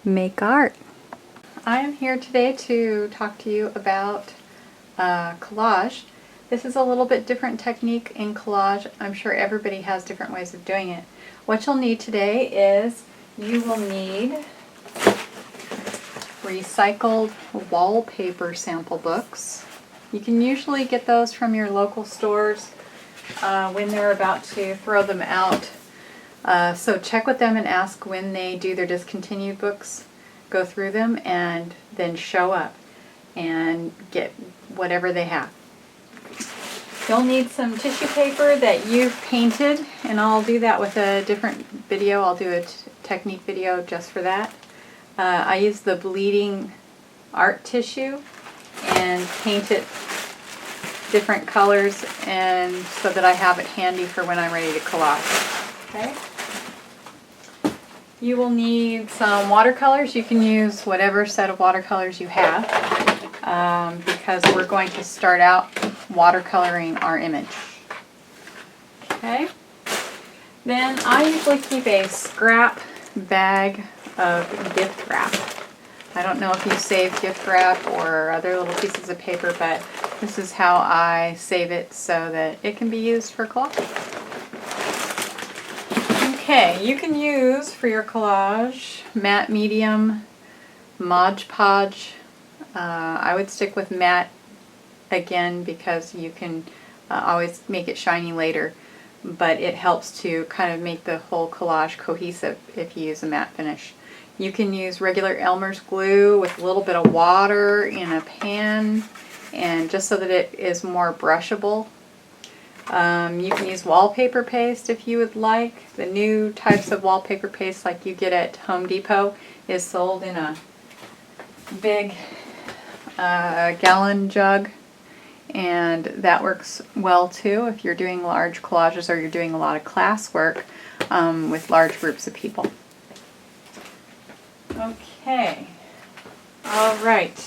make art. I am here today to talk to you about collage. This is a little bit different technique in collage. I'm sure everybody has different ways of doing it. What you'll need today is you will need recycled wallpaper sample books. You can usually get those from your local stores when they're about to throw them out. So check with them and ask when they do their discontinued books. Go through them and then show up and get whatever they have. You'll need some tissue paper that you've painted, and I'll do that with a different video. I'll do a technique video just for that. I use the bleeding art tissue and paint it different colors, and so that I have it handy for when I'm ready to collage. Okay. You will need some watercolors. You can use whatever set of watercolors you have because we're going to start out watercoloring our image. Okay. Then I usually keep a scrap bag of gift wrap. I don't know if you save gift wrap or other little pieces of paper, but this is how I save it so that it can be used for collage. Okay, you can use for your collage matte, medium, Mod Podge. I would stick with matte again because you can always make it shiny later, but it helps to kind of make the whole collage cohesive if you use a matte finish. You can use regular Elmer's glue with a little bit of water in a pan, and just so that it is more brushable. You can use wallpaper paste if you would like. The new types of wallpaper paste like you get at Home Depot is sold in a big gallon jug, and that works well too if you're doing large collages or you're doing a lot of class work with large groups of people. Okay, alright,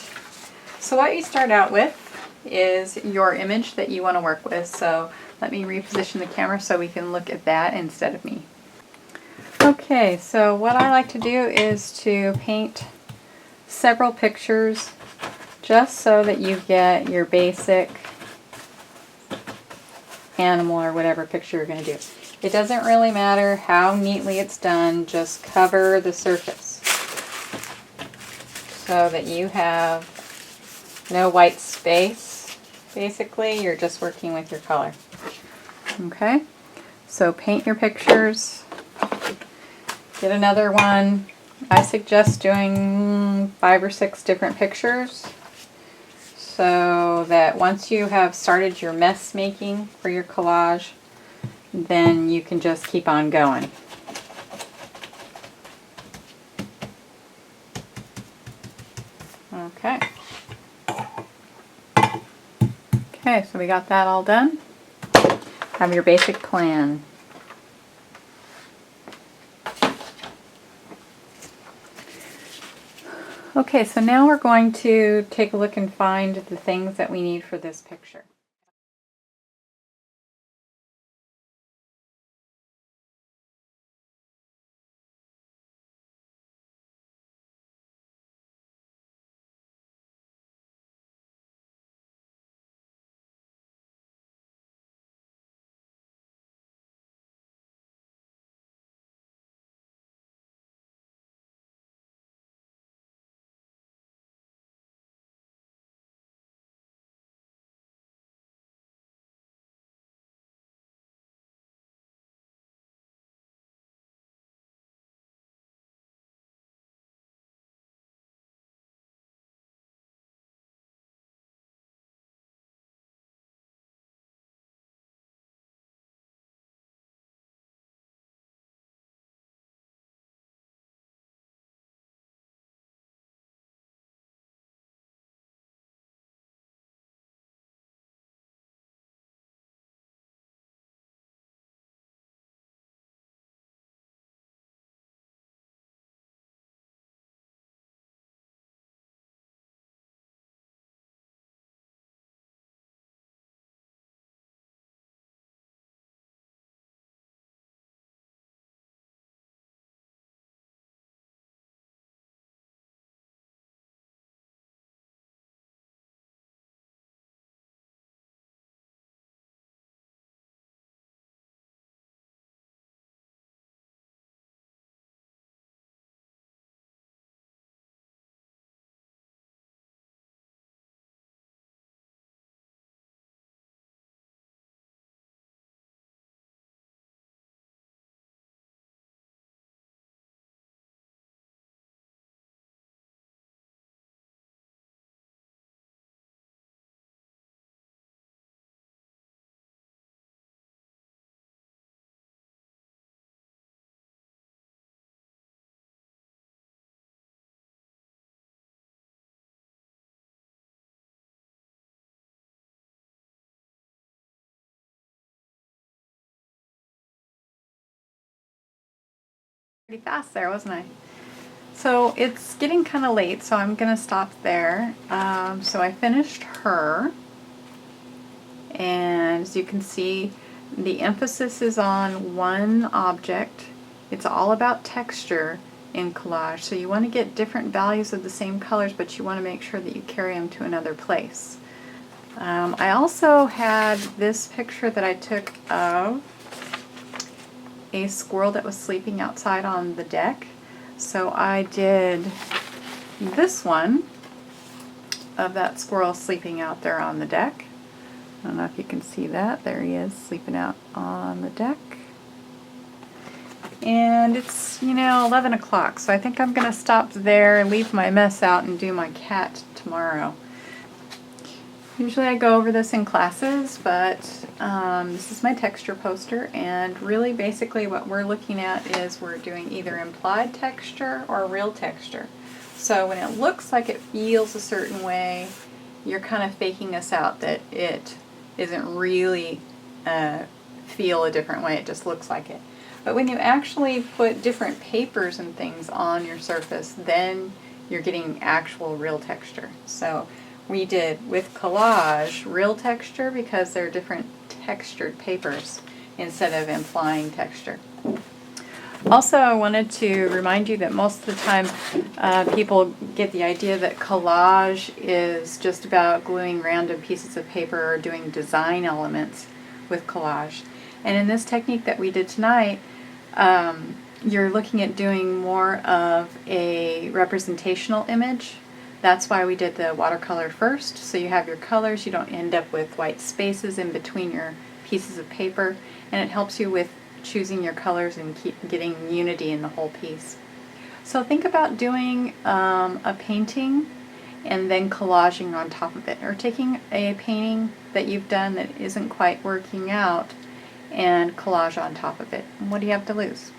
so what you start out with is your image that you want to work with. So let me reposition the camera so we can look at that instead of me. Okay, so what I like to do is to paint several pictures just so that you get your basic animal or whatever picture you're going to do. It doesn't really matter how neatly it's done, just cover the surface so that you have no white space. Basically, you're just working with your color. Okay, so paint your pictures. Get another one. I suggest doing 5 or 6 different pictures so that once you have started your mess making for your collage, then you can just keep on going. Okay. Okay, so we got that all done. Have your basic plan. Okay, so now we're going to take a look and find the things that we need for this picture. Pretty fast there, wasn't I? So it's getting kind of late, so I'm going to stop there. So I finished her, and as you can see, the emphasis is on one object. It's all about texture in collage, so you want to get different values of the same colors, but you want to make sure that you carry them to another place. I also had this picture that I took of a squirrel that was sleeping outside on the deck. So I did this one of that squirrel sleeping out there on the deck. I don't know if you can see that. There he is, sleeping out on the deck. And it's, 11 o'clock, so I think I'm going to stop there and leave my mess out and do my cat tomorrow. Usually I go over this in classes, but this is my texture poster, and really basically what we're looking at is we're doing either implied texture or real texture. So when it looks like it feels a certain way, you're kind of faking us out that it isn't really feel a different way, it just looks like it. But when you actually put different papers and things on your surface, then you're getting actual real texture. So we did with collage real texture because they're different textured papers instead of implying texture. Also, I wanted to remind you that most of the time people get the idea that collage is just about gluing random pieces of paper or doing design elements with collage. And in this technique that we did tonight, you're looking at doing more of a representational image. That's why we did the watercolor first, so you have your colors, you don't end up with white spaces in between your pieces of paper, and it helps you with choosing your colors and keep getting unity in the whole piece. So think about doing a painting and then collaging on top of it, or taking a painting that you've done that isn't quite working out and collage on top of it. And what do you have to lose?